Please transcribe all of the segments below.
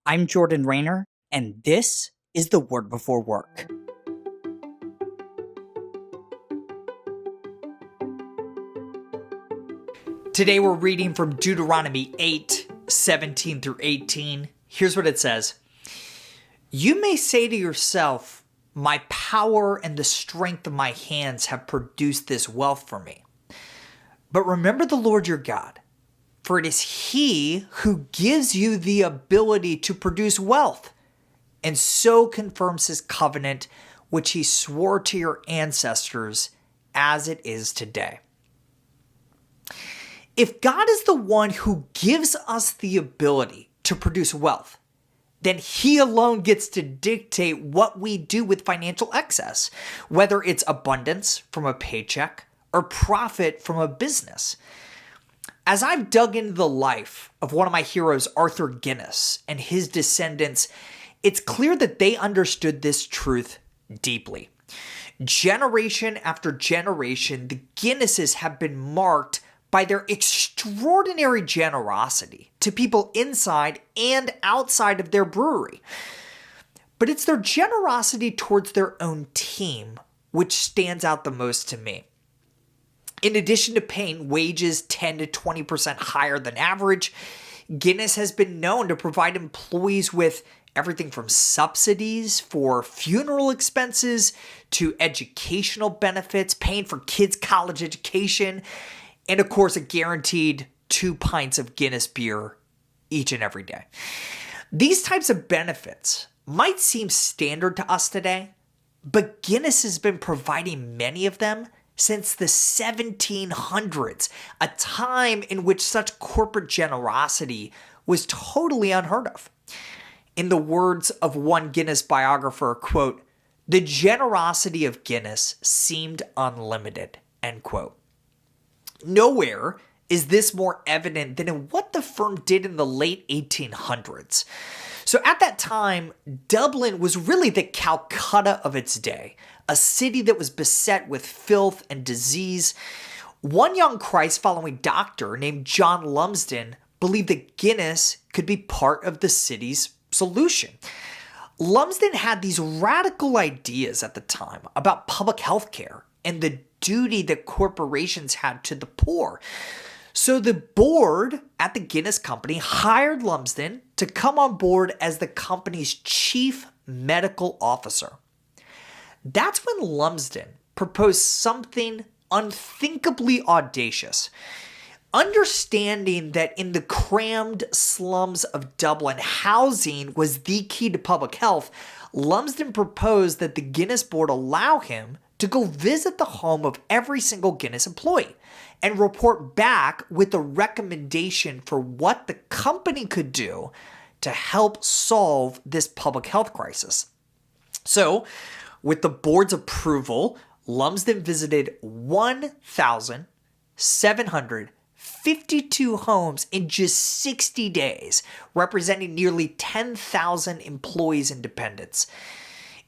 I'm Jordan Rayner, and this is the Word Before Work. Today we're reading from Deuteronomy 8:17 through 18. Here's what it says. You may say to yourself, my power and the strength of my hands have produced this wealth for me. But remember the Lord your God, for it is He who gives you the ability to produce wealth, and so confirms His covenant, which He swore to your ancestors as it is today. If God is the one who gives us the ability to produce wealth, then He alone gets to dictate what we do with financial excess, whether it's abundance from a paycheck or profit from a business. As I've dug into the life of one of my heroes, Arthur Guinness, and his descendants, it's clear that they understood this truth deeply. Generation after generation, the Guinnesses have been marked by their extraordinary generosity to people inside and outside of their brewery. But it's their generosity towards their own team which stands out the most to me. In addition to paying wages 10 to 20% higher than average, Guinness has been known to provide employees with everything from subsidies for funeral expenses to educational benefits, paying for kids' college education, and of course, a guaranteed 2 pints of Guinness beer each and every day. These types of benefits might seem standard to us today, but Guinness has been providing many of them since the 1700s, a time in which such corporate generosity was totally unheard of. In the words of one Guinness biographer, quote, "The generosity of Guinness seemed unlimited," end quote. Nowhere is this more evident than in what the firm did in the late 1800s. So at that time, Dublin was really the Calcutta of its day, a city that was beset with filth and disease. One young Christ-following doctor named John Lumsden believed that Guinness could be part of the city's solution. Lumsden had these radical ideas at the time about public health care and the duty that corporations had to the poor. So the board at the Guinness Company hired Lumsden to come on board as the company's chief medical officer. That's when Lumsden proposed something unthinkably audacious. Understanding that in the crammed slums of Dublin, housing was the key to public health, Lumsden proposed that the Guinness board allow him to go visit the home of every single Guinness employee and report back with a recommendation for what the company could do to help solve this public health crisis. So, with the board's approval, Lumsden visited 1,752 homes in just 60 days, representing nearly 10,000 employees and dependents.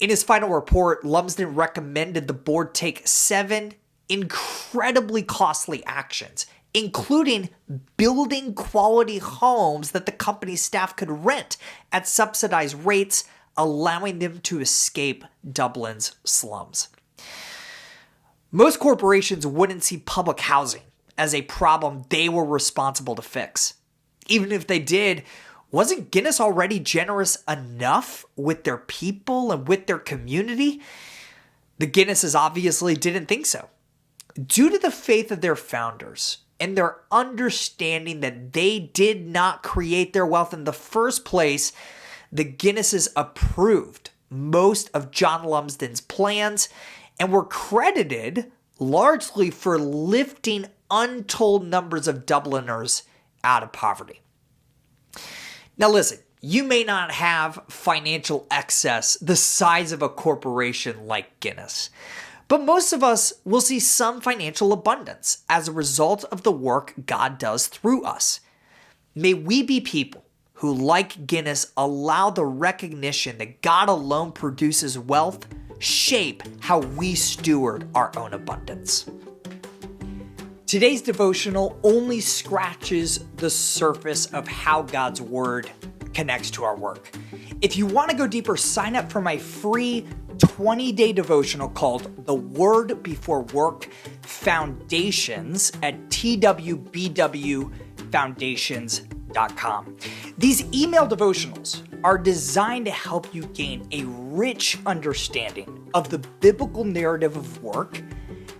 In his final report, Lumsden recommended the board take 7 incredibly costly actions, including building quality homes that the company's staff could rent at subsidized rates, allowing them to escape Dublin's slums. Most corporations wouldn't see public housing as a problem they were responsible to fix. Even if they did, wasn't Guinness already generous enough with their people and with their community? The Guinnesses obviously didn't think so. Due to the faith of their founders and their understanding that they did not create their wealth in the first place, the Guinnesses approved most of John Lumsden's plans and were credited largely for lifting untold numbers of Dubliners out of poverty. Now listen, you may not have financial excess the size of a corporation like Guinness, but most of us will see some financial abundance as a result of the work God does through us. May we be people who, like Guinness, allow the recognition that God alone produces wealth shape how we steward our own abundance. Today's devotional only scratches the surface of how God's word connects to our work. If you want to go deeper, sign up for my free 20-day devotional called The Word Before Work Foundations at twbwfoundations.com. These email devotionals are designed to help you gain a rich understanding of the biblical narrative of work,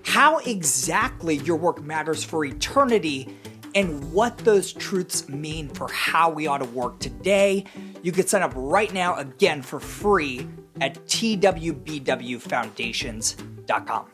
how exactly your work matters for eternity, and what those truths mean for how we ought to work today. You can sign up right now, again, for free at twbwfoundations.com.